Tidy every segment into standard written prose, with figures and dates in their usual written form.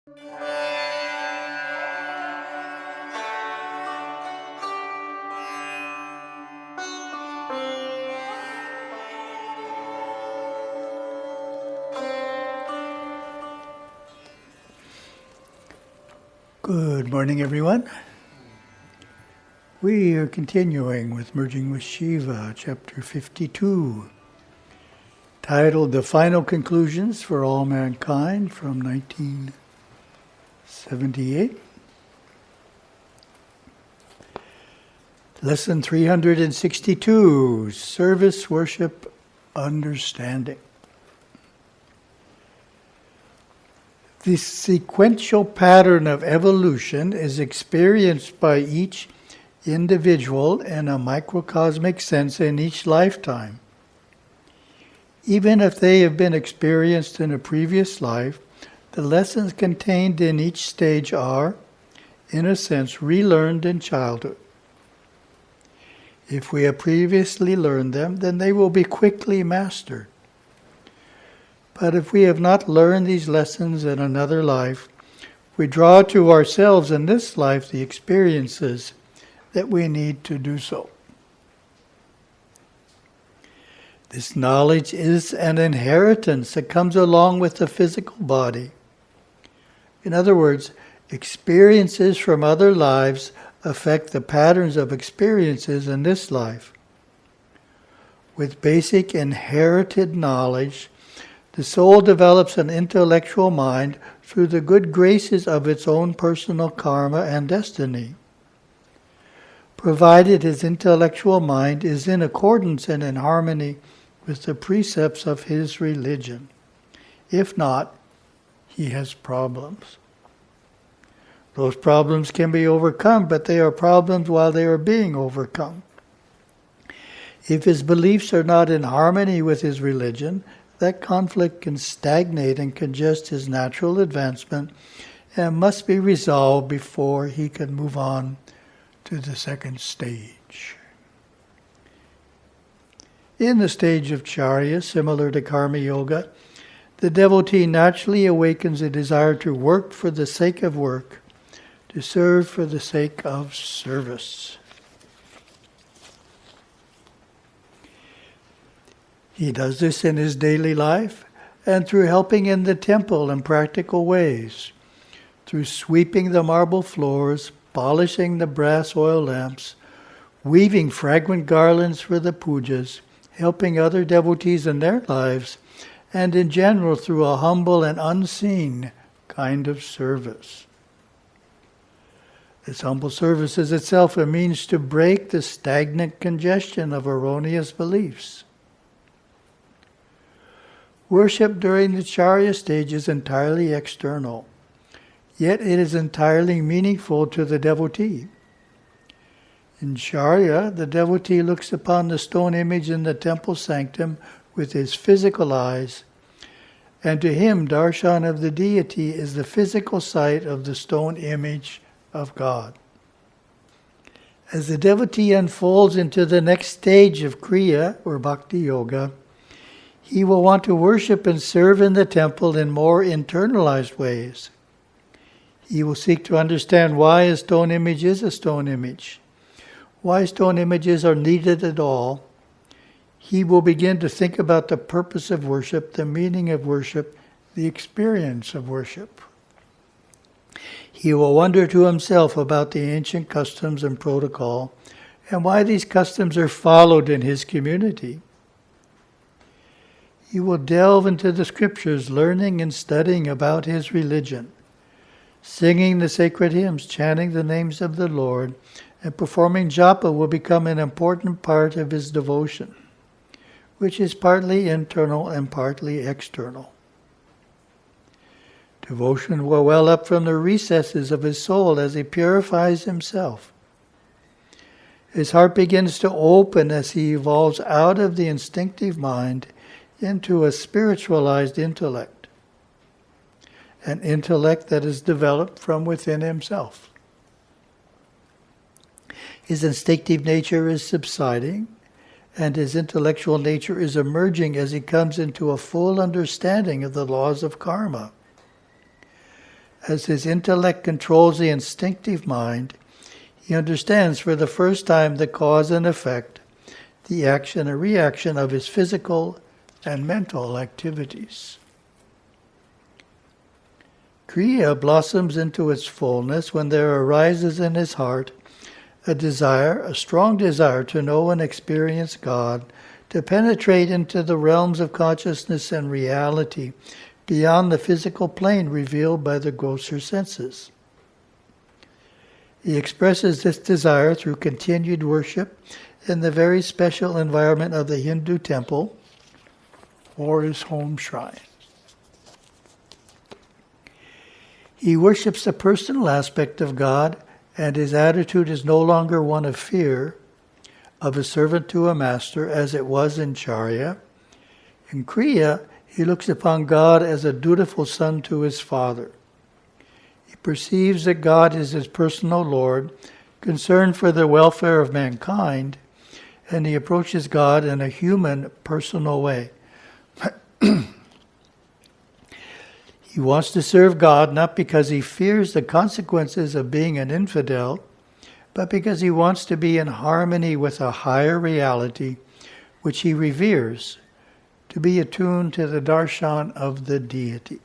Good morning, everyone. We are continuing with Merging with Śiva, Chapter 52, titled The Final Conclusions for All Mankind from 1978. Lesson 362, Service, Worship, Understanding. The sequential pattern of evolution is experienced by each individual in a microcosmic sense in each lifetime. Even if they have been experienced in a previous life, the lessons contained in each stage are, in a sense, relearned in childhood. If we have previously learned them, then they will be quickly mastered. But if we have not learned these lessons in another life, we draw to ourselves in this life the experiences that we need to do so. This knowledge is an inheritance that comes along with the physical body. In other words, experiences from other lives affect the patterns of experiences in this life. With basic inherited knowledge, the soul develops an intellectual mind through the good graces of its own personal karma and destiny, provided his intellectual mind is in accordance and in harmony with the precepts of his religion. If not, he has problems. Those problems can be overcome, but they are problems while they are being overcome. If his beliefs are not in harmony with his religion, that conflict can stagnate and congest his natural advancement and must be resolved before he can move on to the second stage. In the stage of Charya, similar to Karma Yoga, the devotee naturally awakens a desire to work for the sake of work, to serve for the sake of service. He does this in his daily life and through helping in the temple in practical ways, through sweeping the marble floors, polishing the brass oil lamps, weaving fragrant garlands for the pujas, helping other devotees in their lives, and in general through a humble and unseen kind of service. This humble service is itself a means to break the stagnant congestion of erroneous beliefs. Worship during the Charya stage is entirely external, yet it is entirely meaningful to the devotee. In Charya, the devotee looks upon the stone image in the temple sanctum with his physical eyes, and to him, darshan of the deity is the physical sight of the stone image of God. As the devotee unfolds into the next stage of Kriya, or Bhakti Yoga, he will want to worship and serve in the temple in more internalized ways. He will seek to understand why a stone image is a stone image, why stone images are needed at all. He will begin to think about the purpose of worship, the meaning of worship, the experience of worship. He will wonder to himself about the ancient customs and protocol and why these customs are followed in his community. He will delve into the scriptures, learning and studying about his religion, singing the sacred hymns, chanting the names of the Lord, and performing japa will become an important part of his devotion, which is partly internal and partly external. Devotion will well up from the recesses of his soul as he purifies himself. His heart begins to open as he evolves out of the instinctive mind into a spiritualized intellect, an intellect that is developed from within himself. His instinctive nature is subsiding, and his intellectual nature is emerging as he comes into a full understanding of the laws of karma. as his intellect controls the instinctive mind, he understands for the first time the cause and effect, the action and reaction of his physical and mental activities. Kriya blossoms into its fullness when there arises in his heart a strong desire to know and experience God, to penetrate into the realms of consciousness and reality beyond the physical plane revealed by the grosser senses. He expresses this desire through continued worship in the very special environment of the Hindu temple or his home shrine. He worships the personal aspect of God, and his attitude is no longer one of fear, of a servant to a master, as it was in Charya. In Kriya, he looks upon God as a dutiful son to his father. He perceives that God is his personal Lord, concerned for the welfare of mankind, and he approaches God in a human, personal way. He wants to serve God not because he fears the consequences of being an infidel, but because he wants to be in harmony with a higher reality, which he reveres, to be attuned to the darshan of the deity.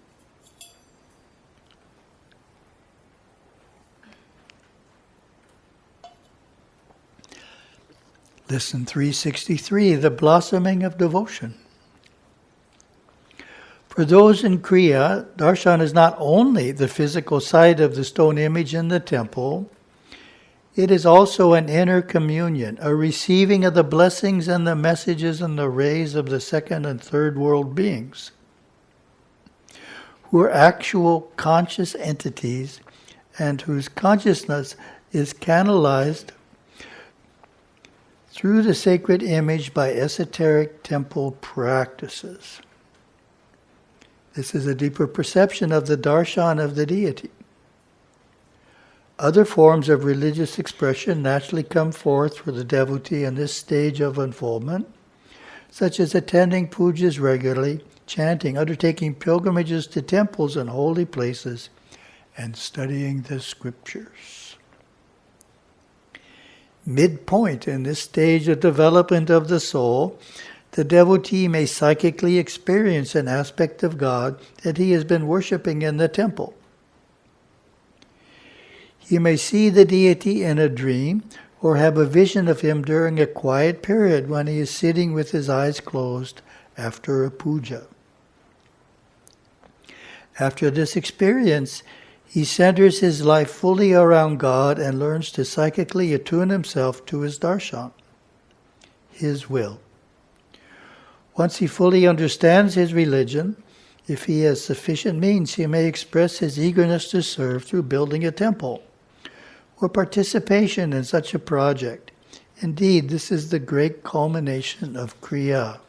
Lesson 363, the blossoming of devotion. For those in Kriya, darshan is not only the physical sight of the stone image in the temple, it is also an inner communion, a receiving of the blessings and the messages and the rays of the second and third world beings, who are actual conscious entities and whose consciousness is canalized through the sacred image by esoteric temple practices. This is a deeper perception of the darshan of the deity. Other forms of religious expression naturally come forth for the devotee in this stage of unfoldment, such as attending pujas regularly, chanting, undertaking pilgrimages to temples and holy places, and studying the scriptures. Midpoint in this stage of development of the soul, the devotee may psychically experience an aspect of God that he has been worshipping in the temple. He may see the deity in a dream or have a vision of him during a quiet period when he is sitting with his eyes closed after a puja. After this experience, he centers his life fully around God and learns to psychically attune himself to his darshan, his will. Once he fully understands his religion, if he has sufficient means, he may express his eagerness to serve through building a temple or participation in such a project. Indeed, this is the great culmination of Kriya.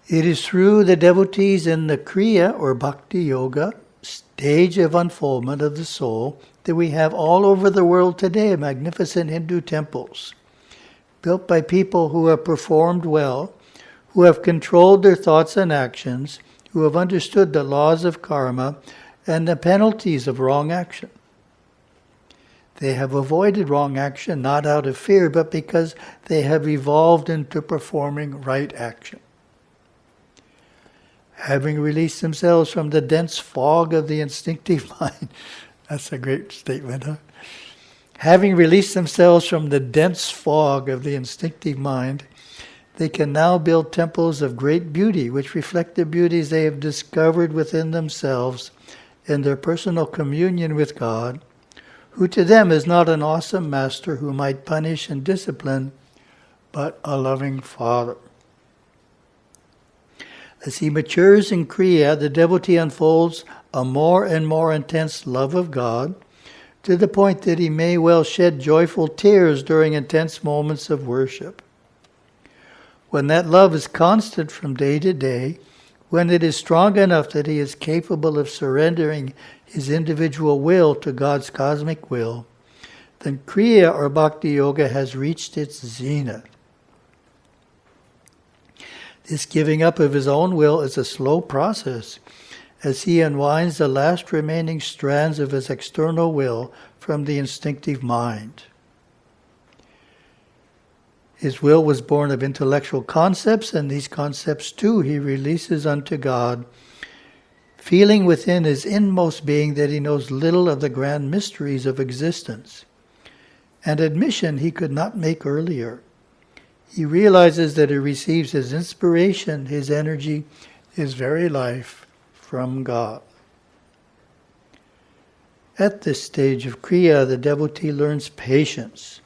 It is through the devotees in the Kriya or Bhakti Yoga stage of unfoldment of the soul that we have all over the world today magnificent Hindu temples, built by people who have performed well, who have controlled their thoughts and actions, who have understood the laws of karma and the penalties of wrong action. They have avoided wrong action not out of fear, but because they have evolved into performing right action. Having released themselves from the dense fog of the instinctive mind. That's a great statement, huh? Having released themselves from the dense fog of the instinctive mind, they can now build temples of great beauty, which reflect the beauties they have discovered within themselves in their personal communion with God, who to them is not an awesome master who might punish and discipline, but a loving Father. As he matures in Kriya, the devotee unfolds a more and more intense love of God, to the point that he may well shed joyful tears during intense moments of worship. When that love is constant from day to day, when it is strong enough that he is capable of surrendering his individual will to God's cosmic will, then Kriya or Bhakti Yoga has reached its zenith. This giving up of his own will is a slow process as he unwinds the last remaining strands of his external will from the instinctive mind. His will was born of intellectual concepts, and these concepts too he releases unto God, feeling within his inmost being that he knows little of the grand mysteries of existence, an admission he could not make earlier. He realizes that he receives his inspiration, his energy, his very life from God. At this stage of Kriya, the devotee learns patience.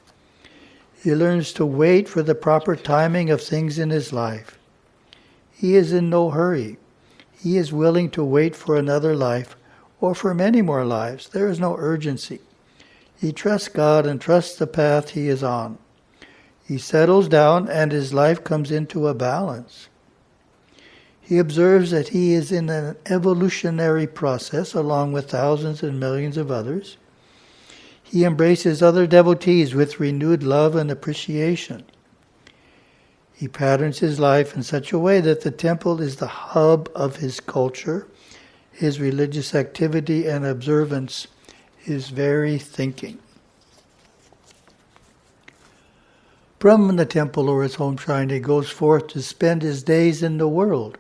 He learns to wait for the proper timing of things in his life. He is in no hurry. He is willing to wait for another life or for many more lives. There is no urgency. He trusts God and trusts the path he is on. He settles down and his life comes into a balance. He observes that he is in an evolutionary process along with thousands and millions of others. He embraces other devotees with renewed love and appreciation. He patterns his life in such a way that the temple is the hub of his culture, his religious activity and observance, his very thinking. From the temple or his home shrine, he goes forth to spend his days in the world,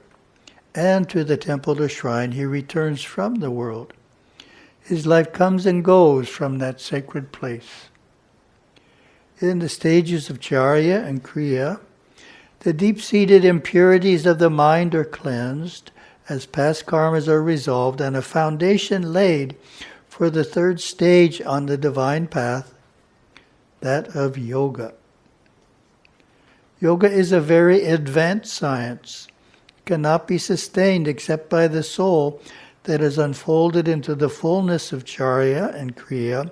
and to the temple or shrine he returns from the world. His life comes and goes from that sacred place. In the stages of Charya and Kriya, the deep-seated impurities of the mind are cleansed as past karmas are resolved and a foundation laid for the third stage on the divine path, that of yoga. Yoga is a very advanced science. It cannot be sustained except by the soul that is unfolded into the fullness of Charya and Kriya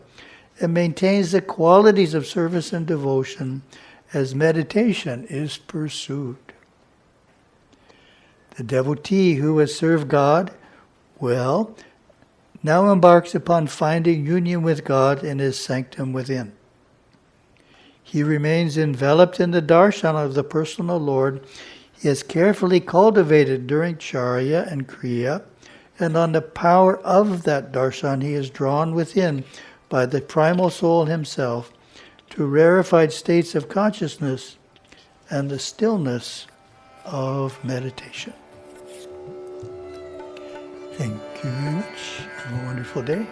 and maintains the qualities of service and devotion as meditation is pursued. The devotee who has served God well now embarks upon finding union with God in his sanctum within. He remains enveloped in the darshan of the personal Lord he has carefully cultivated during Charya and Kriya, and on the power of that darshan he is drawn within by the primal soul himself to rarefied states of consciousness and the stillness of meditation. Thank you very much. Have a wonderful day.